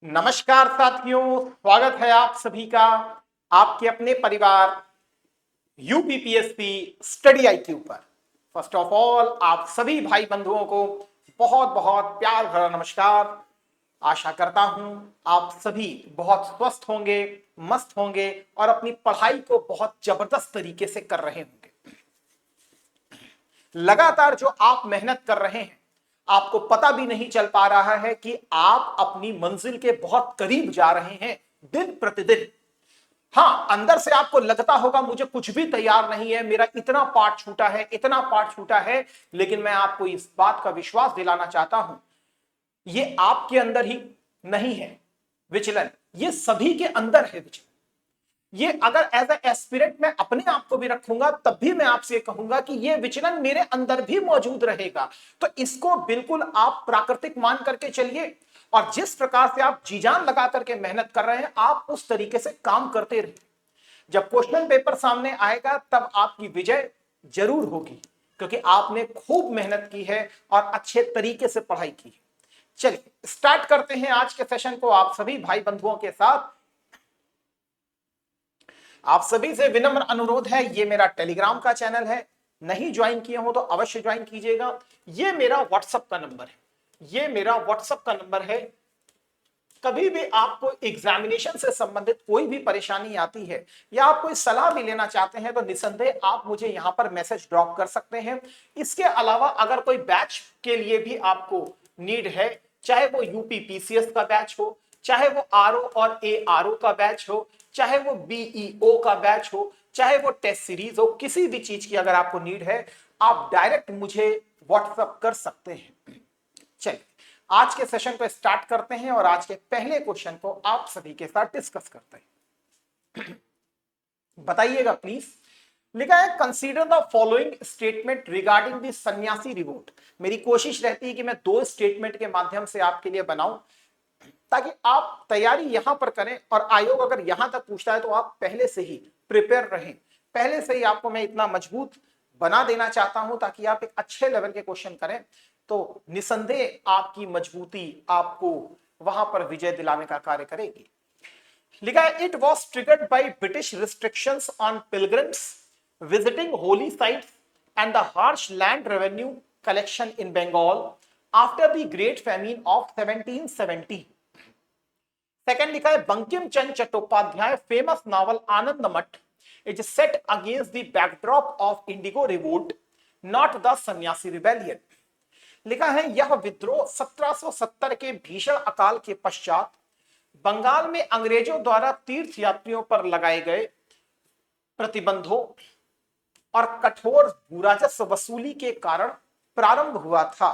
नमस्कार साथियों, स्वागत है आप सभी का आपके अपने परिवार यूपीपीएससी स्टडी आईक्यू पर। फर्स्ट ऑफ ऑल आप सभी भाई बंधुओं को बहुत बहुत प्यार भरा नमस्कार। आशा करता हूं आप सभी बहुत स्वस्थ होंगे, मस्त होंगे और अपनी पढ़ाई को बहुत जबरदस्त तरीके से कर रहे होंगे। लगातार जो आप मेहनत कर रहे हैं, आपको पता भी नहीं चल पा रहा है कि आप अपनी मंजिल के बहुत करीब जा रहे हैं दिन प्रतिदिन। हाँ, अंदर से आपको लगता होगा मुझे कुछ भी तैयार नहीं है, मेरा इतना पाठ छूटा है, इतना पाठ छूटा है। लेकिन मैं आपको इस बात का विश्वास दिलाना चाहता हूं, ये आपके अंदर ही नहीं है विचलन, ये सभी के अंदर है विचलन। ये अगर एज ए एस्पिरेंट मैं अपने आप को भी रखूंगा तब भी मैं आपसे कहूंगा कि ये विचलन मेरे अंदर भी मौजूद रहेगा। तो इसको बिल्कुल आप प्राकृतिक मान करके चलिए और जिस प्रकार से आप जी जान लगा करके मेहनत कर रहे हैं, आप उस तरीके से काम करते रहिए। जब क्वेश्चन पेपर सामने आएगा तब आपकी विजय जरूर होगी, क्योंकि आपने खूब मेहनत की है और अच्छे तरीके से पढ़ाई की है। चलिए स्टार्ट करते हैं आज के सेशन को आप सभी भाई बंधुओं के साथ। आप सभी से विनम्र अनुरोध है, ये मेरा टेलीग्राम का चैनल है, नहीं ज्वाइन किए हो तो अवश्य ज्वाइन कीजिएगा। ये मेरा व्हाट्सएप का नंबर है, ये मेरा व्हाट्सएप का नंबर है। कभी भी आपको एग्जामिनेशन से संबंधित कोई भी परेशानी आती है या आप कोई सलाह भी लेना चाहते हैं तो निसंदेह आप मुझे यहां पर मैसेज ड्रॉप कर सकते हैं। इसके अलावा अगर कोई बैच के लिए भी आपको नीड है, चाहे वो यूपी पीसीएस का बैच हो, चाहे वो आरओ और एआरओ का बैच हो, चाहे वो बीईओ का बैच हो, चाहे वो टेस्ट सीरीज हो, किसी भी चीज की अगर आपको नीड है, आप डायरेक्ट मुझे व्हाट्सएप कर सकते हैं। चलिए आज के सेशन को स्टार्ट करते हैं और आज के पहले क्वेश्चन को आप सभी के साथ डिस्कस करते हैं। बताइएगा प्लीज। लिखा है consider the following statement regarding the सन्यासी रिवोल्ट। मेरी कोशिश रहती है कि मैं दो स्टेटमेंट के माध्यम से आपके लिए बनाऊं ताकि आप तैयारी यहां पर करें और आयोग अगर यहां तक पूछता है तो आप पहले से ही प्रिपेयर रहें। पहले से ही आपको मैं इतना मजबूत बना देना चाहता हूं ताकि आप एक अच्छे लेवल के क्वेश्चन करें, तो निसंदेह आपकी मजबूती आपको वहां पर विजय दिलाने का कार्य करेगी। लिखा है it was triggered by British restrictions on pilgrims visiting holy sites and the harsh land revenue collection in Bengal after the great famine of 1770। Second लिखा है Bankim Chandra Chattopadhyay famous novel Anand Math is set against the backdrop of indigo revolt not the Sannyasi rebellion. लिखा है यह विद्रोह 1770 के भीषण अकाल के पश्चात बंगाल में अंग्रेजों द्वारा तीर्थयात्रियों पर लगाए गए प्रतिबंधों और कठोर भूराजस्व वसूली के कारण प्रारंभ हुआ था।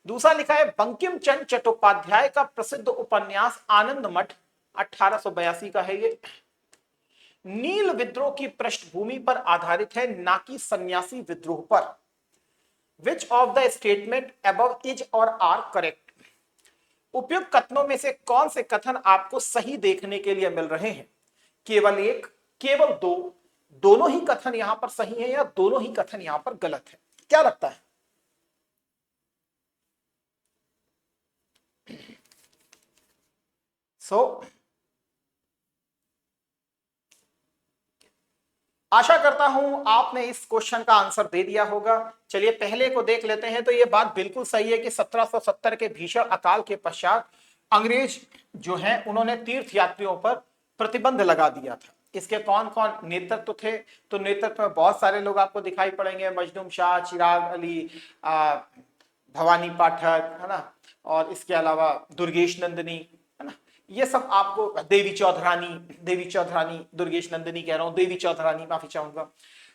दूसरा लिखा है बंकिम चंद्र चट्टोपाध्याय का प्रसिद्ध उपन्यास आनंद मठ 1882 का है। ये नील विद्रोह की पृष्ठभूमि पर आधारित है, ना कि सन्यासी विद्रोह पर। Which of the statement above is और आर करेक्ट। उपयुक्त कथनों में से कौन से कथन आपको सही देखने के लिए मिल रहे हैं? केवल एक, केवल दो, दोनों ही कथन यहां पर सही है या दोनों ही कथन यहां पर गलत है? क्या लगता है? आशा करता हूं आपने इस क्वेश्चन का आंसर दे दिया होगा। चलिए पहले को देख लेते हैं। तो यह बात बिल्कुल सही है कि 1770 के भीषण अकाल के पश्चात अंग्रेज जो हैं उन्होंने तीर्थयात्रियों पर प्रतिबंध लगा दिया था। इसके कौन कौन नेतृत्व थे? तो नेतृत्व में बहुत सारे लोग आपको दिखाई पड़ेंगे, मजनूम शाह, चिराग अली, भवानी पाठक, है ना, और इसके अलावा दुर्गेश नंदिनी, है ना, ये सब आपको, देवी चौधरानी, दुर्गेश नंदिनी कह रहा हूं, देवी चौधरानी, माफी चाहूंगा।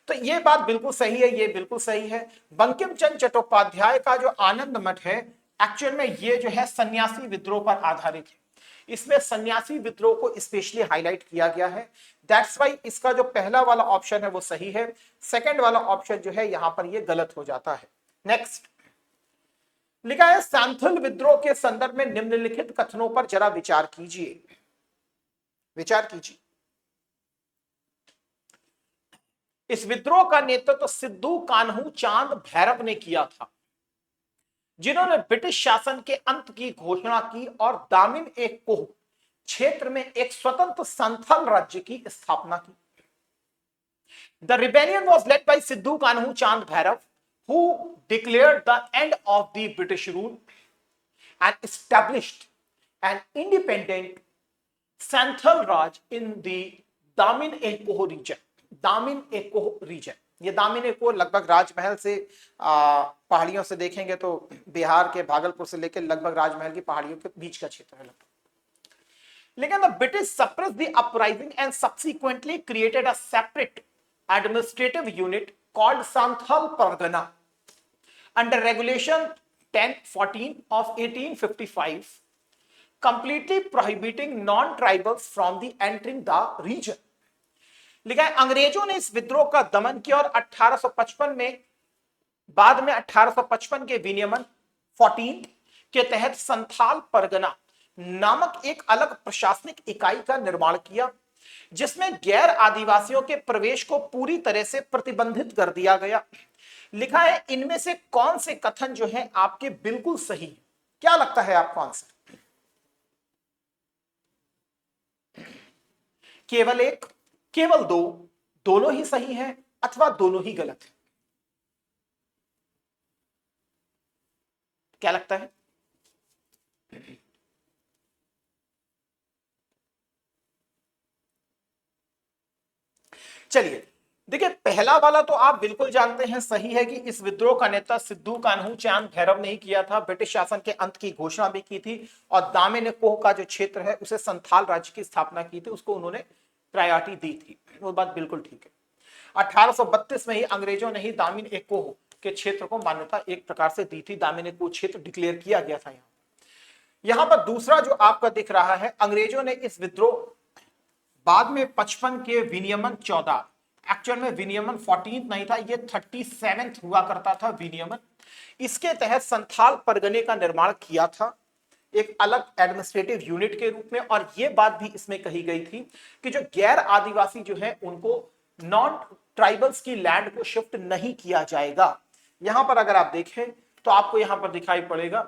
तो ये बात बिल्कुल सही है, ये बिल्कुल सही है। बंकिम चंद्र चट्टोपाध्याय का जो आनंद मठ है, एक्चुअल में ये जो है सन्यासी विद्रोह पर आधारित है। इसमें सन्यासी विद्रोह को स्पेशली हाईलाइट किया गया है। दैट्स वाई इसका जो पहला वाला ऑप्शन है वो सही है, सेकंड वाला ऑप्शन जो है यहां पर ये गलत हो जाता है। नेक्स्ट लिखा है सैंथल विद्रोह के संदर्भ में निम्नलिखित कथनों पर जरा विचार कीजिए। विचार कीजिए। इस विद्रोह का नेतृत्व सिद्धू कान्हू चांद भैरव ने किया था। जिन्होंने ब्रिटिश शासन के अंत की घोषणा की और दामिन ए कोह क्षेत्र में एक स्वतंत्र संथाल राज्य की स्थापना की। The rebellion was led by Sidhu Kanhu चांद Bhairav, who declared the end of the British rule and established an independent Santhal Raj in the Damin Ekoh region. Damin Ekoh region, ये दामिन एकोह लगभग राजमहल से पहाड़ियों से देखेंगे तो बिहार के भागलपुर से लेकर लगभग राजमहल की पहाड़ियों के बीच का क्षेत्र है लगभग। लेकिन the British suppressed the uprising and subsequently created a separate administrative unit called Santhal Pargana under Regulation 1014 of 1855, completely prohibiting non-tribals from the entering the region। लिखा है अंग्रेजों ने इस विद्रोह का दमन किया और 1855 में बाद में 1855 के विनियमन 14 के तहत संथाल परगना नामक एक अलग प्रशासनिक इकाई का निर्माण किया, जिसमें गैर आदिवासियों के प्रवेश को पूरी तरह से प्रतिबंधित कर दिया गया। लिखा है इनमें से कौन से कथन जो है आपके बिल्कुल सही है? क्या लगता है आपको आंसर? केवल एक, केवल दो, दोनों ही सही है अथवा दोनों ही गलत है? क्या लगता है? चलिए देखिए, पहला वाला तो आप बिल्कुल जानते हैं सही है कि इस विद्रोह का नेता सिद्धू कान्हू चांद भैरव ने ही किया था। ब्रिटिश शासन के अंत की घोषणा भी की थी और दामिन कोह का जो क्षेत्र है उसे संथाल राज्य की स्थापना की थी, उसको उन्होंने प्रायोरिटी दी थी। वो बात बिल्कुल ठीक है। 1832 में ही अंग्रेजों ने ही दामिन कोह के क्षेत्र को मान्यता एक प्रकार से दी थी। दामिन कोह क्षेत्र डिक्लेयर किया गया था। यहां पर दूसरा जो आपका दिख रहा है, अंग्रेजों ने इस विद्रोह बाद में 55 के विनियमन 14, एक्चुअल में विनियमन 14 नहीं था, ये 37 हुआ करता था विनियमन। इसके तहत संथाल परगने का निर्माण किया था एक अलग एडमिनिस्ट्रेटिव यूनिट के रूप में। और यह बात भी इसमें कही गई थी कि जो गैर आदिवासी जो है उनको नॉन ट्राइबल्स की लैंड को शिफ्ट नहीं किया जाएगा। यहां पर अगर आप देखें तो आपको यहां पर दिखाई पड़ेगा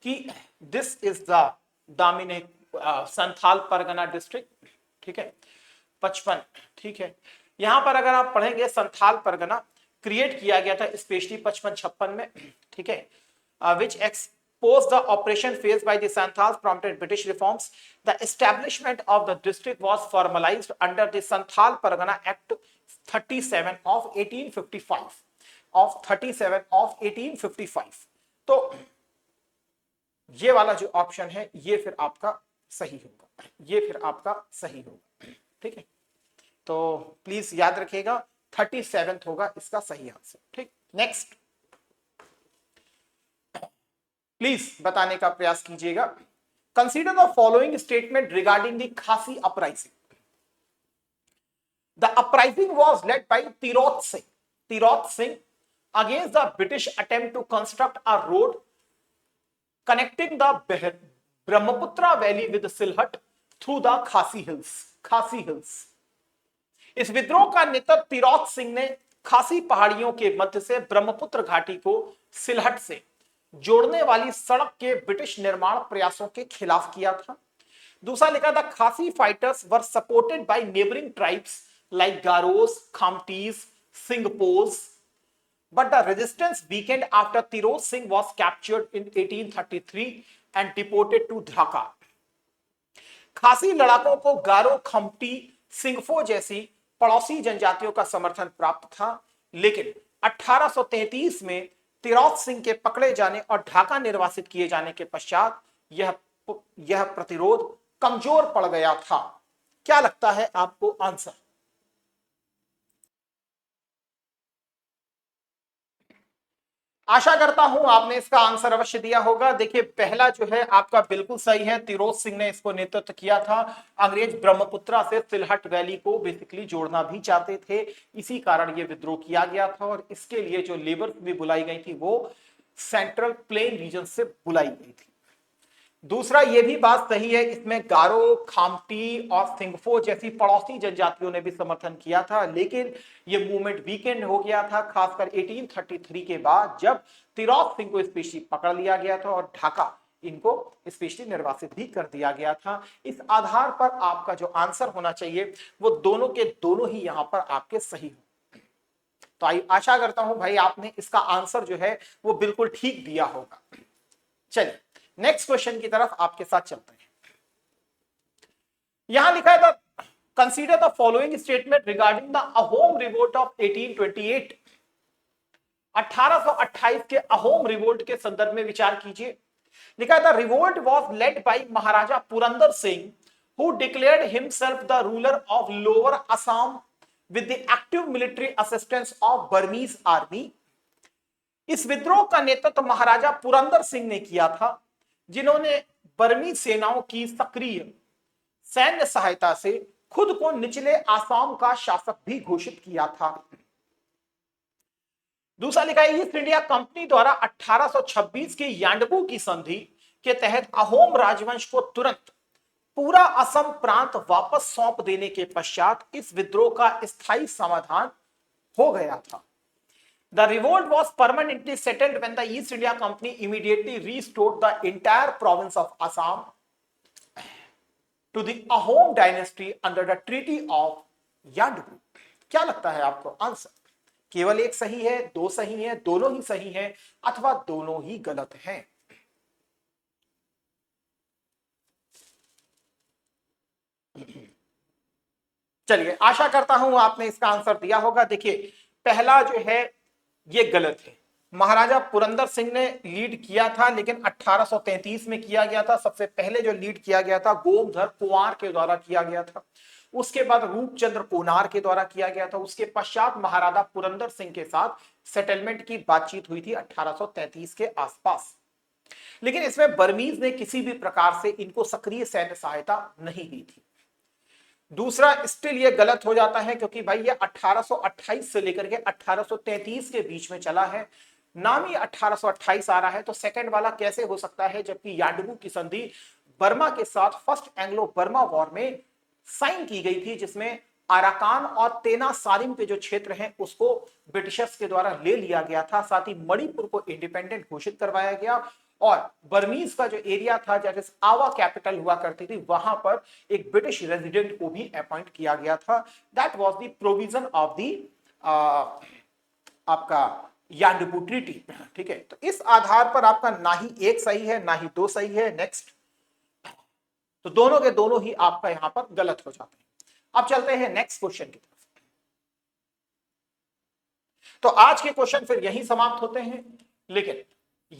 कि this is the Damin Santhal Pargana district, ठीक है, 55, ठीक है। यहां पर अगर आप पढ़ेंगे संथाल परगना क्रिएट किया गया था स्पेशली 55-56 में, ठीक है, which exposed the operation faced by the Santhals prompted British reforms. The establishment of the district was formalized under the Santhal Pargana Act 37 of 1855 तो ये वाला जो ऑप्शन है ये फिर आपका सही होगा, ये फिर आपका सही होगा, ठीक है। तो प्लीज याद रखिएगा 37 होगा इसका सही आंसर, ठीक। नेक्स्ट प्लीज बताने का प्रयास कीजिएगा। Consider the following statement regarding the Khasi uprising. The uprising was led by Tirot Singh against the British attempt to construct a road connecting the Brahmaputra Valley with Sylhet through the Khasi Hills. इस विद्रोह का नेतृत्व तिरोत सिंह ने खासी पहाड़ियों के मध्य से ब्रह्मपुत्र घाटी को सिलहट से जोड़ने वाली सड़क के ब्रिटिश निर्माण प्रयासों के खिलाफ किया था। दूसरा लिखा था Khasi fighters were supported by neighbouring tribes like Garos, Khamtis, Singphos, but the resistance weakened after Tirot Singh was captured in 1833 and deported to Dhaka। खासी लड़ाकों को गारो, खमटी, सिंगफो जैसी पड़ोसी जनजातियों का समर्थन प्राप्त था, लेकिन 1833 में तिरोत सिंह के पकड़े जाने और ढाका निर्वासित किए जाने के पश्चात यह प्रतिरोध कमजोर पड़ गया था। क्या लगता है आपको आंसर? आशा करता हूं आपने इसका आंसर अवश्य दिया होगा। देखिए पहला जो है आपका बिल्कुल सही है, तिरोत सिंह ने इसको नेतृत्व किया था। अंग्रेज ब्रह्मपुत्र से सिलहट वैली को बेसिकली जोड़ना भी चाहते थे, इसी कारण ये विद्रोह किया गया था। और इसके लिए जो लेबर भी बुलाई गई थी वो सेंट्रल प्लेन रीजन से बुलाई गई थी। दूसरा ये भी बात सही है, इसमें गारो, खामती और सिंगफो जैसी पड़ोसी जनजातियों ने भी समर्थन किया था, लेकिन ये मूवमेंट वीकेंड हो गया था, खासकर 1833 के बाद, जब तिरौत सिंह को स्पेशली पकड़ लिया गया था और ढाका इनको स्पेशली निर्वासित भी कर दिया गया था। इस आधार पर आपका जो आंसर होना चाहिए वो दोनों के दोनों ही यहां पर आपके सही हो। तो आशा करता हूं भाई आपने इसका आंसर जो है वो बिल्कुल ठीक दिया होगा। चलिए नेक्स्ट क्वेश्चन की तरफ आपके साथ चलते हैं। यहां लिखा है था, consider the following statement regarding the Ahom revolt of 1828। 1828 के अहोम रिवोल्ट के संदर्भ में विचार कीजिए। लिखा था, revolt was led by Maharaja Purandar Singh who declared himself the ruler of lower Assam with the active military assistance of Burmese army. इस विद्रोह का नेतृत्व महाराजा पुरंदर सिंह ने किया था, जिन्होंने बर्मी सेनाओं की सक्रिय सैन्य सहायता से खुद को निचले आसाम का शासक भी घोषित किया था। दूसरा लिखा है, ईस्ट इंडिया कंपनी द्वारा 1826 के यांडबू की संधि के तहत अहोम राजवंश को तुरंत पूरा असम प्रांत वापस सौंप देने के पश्चात इस विद्रोह का स्थायी समाधान हो गया था। The revolt was permanently settled when the East India Company immediately restored the entire province of Assam to the Ahom dynasty under the Treaty of Yandu। क्या लगता है आपको आंसर? केवल एक सही है, दो सही है, दोनों ही सही है, अथवा दोनों ही गलत हैं? चलिए आशा करता हूं आपने इसका आंसर दिया होगा। देखिए पहला जो है ये गलत है। महाराजा पुरंदर सिंह ने लीड किया था, लेकिन 1833 में किया गया था। सबसे पहले जो लीड किया गया था गोमधर कुंवर के द्वारा किया गया था, उसके बाद रूपचंद्र कोनार के द्वारा किया गया था, उसके पश्चात महाराजा पुरंदर सिंह के साथ सेटलमेंट की बातचीत हुई थी 1833 के आसपास। लेकिन इसमें बर्मीज ने किसी भी प्रकार से इनको सक्रिय सैन्य सहायता नहीं दी थी। दूसरा स्टिल ये गलत हो जाता है, क्योंकि भाई ये 1828 से लेकर के 1833 के बीच में चला है, नाम ही 1828 आ रहा है, तो सेकंड वाला कैसे हो सकता है? जबकि याडबू की संधि बर्मा के साथ फर्स्ट एंग्लो बर्मा वॉर में साइन की गई थी, जिसमें अराकान और तेना सारिम के जो क्षेत्र हैं उसको ब्रिटिशर्स के द्वारा ले लिया गया था। साथ ही मणिपुर को इंडिपेंडेंट घोषित करवाया गया और बर्मीज का जो एरिया था, जैसे आवा कैपिटल हुआ करती थी, वहां पर एक ब्रिटिश रेजिडेंट को भी अपॉइंट किया गया था। That was the provision of the आपका याडबू ट्रीटी। ठीक है, तो इस आधार पर आपका ना ही एक सही है ना ही दो सही है। नेक्स्ट, तो दोनों के दोनों ही आपका यहां पर गलत हो जाते हैं। अब चलते हैं नेक्स्ट क्वेश्चन की तरफ। तो आज के क्वेश्चन फिर यहीं समाप्त होते हैं, लेकिन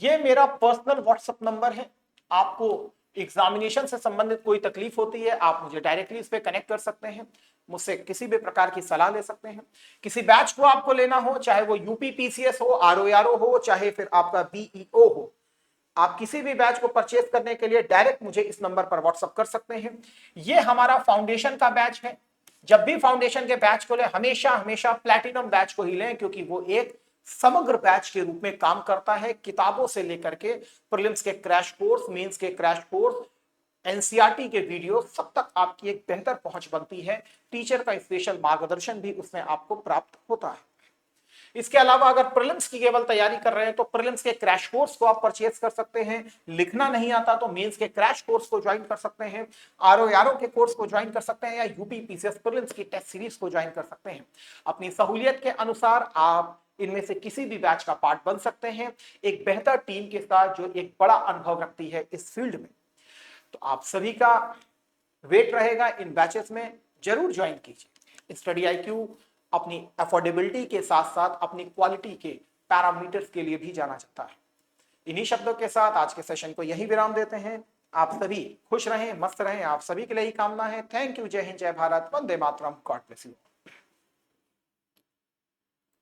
ये मेरा पर्सनल व्हाट्सएप नंबर है। आपको एग्जामिनेशन से संबंधित कोई तकलीफ होती है, आप मुझे डायरेक्टली इस पे कनेक्ट कर सकते हैं, मुझसे किसी भी प्रकार की सलाह ले सकते हैं। किसी बैच को आपको लेना हो, चाहे वो यूपीपीसीएस हो, आरओआरओ हो, चाहे फिर आपका बीईओ हो, आप किसी भी बैच को परचेज करने के लिए डायरेक्ट मुझे इस नंबर पर व्हाट्सएप कर सकते हैं। ये हमारा फाउंडेशन का बैच है। जब भी फाउंडेशन के बैच को लें, हमेशा हमेशा प्लैटिनम बैच को ही लें, क्योंकि वो एक समग्र बैच के रूप में काम करता है। किताबों से लेकर के प्रीलिम्स के क्रैश कोर्स, मेंस के क्रैश कोर्स, एनसीईआरटी के वीडियो, सब तक आपकी एक बेहतर पहुंच बनती है। टीचर का स्पेशल मार्गदर्शन भी उसमें आपको प्राप्त होता है। इसके अलावा अगर प्रीलिम्स की केवल तैयारी कर रहे हैं तो प्रीलिम्स के क्रैश कोर्स को आप परचेज कर सकते हैं। लिखना नहीं आता तो मेंस के क्रैश कोर्स को ज्वाइन कर सकते हैं, आरओआरओ के कोर्स को ज्वाइन कर सकते हैं, या यूपीपीसीएस प्रीलिम्स की टेस्ट सीरीज को ज्वाइन कर सकते हैं। अपनी सहूलियत के अनुसार आप इनमें से किसी भी बैच का पार्ट बन सकते हैं, एक बेहतर टीम के साथ जो एक बड़ा अनुभव रखती है इस फील्ड में। तो आप सभी का वेट रहेगा इन बैचेस में, जरूर ज्वाइन कीजिए। स्टडी आईक्यू अपनी अफोर्डेबिलिटी के साथ साथ अपनी क्वालिटी के पैरामीटर्स के लिए भी जाना जाता है। इन्हीं शब्दों के साथ आज के सेशन को यही विराम देते हैं। आप सभी खुश रहें, मस्त रहें, आप सभी के लिए ही कामना है। Thank you. जय हिंद, जय Bharat, Vande Mataram, God bless you.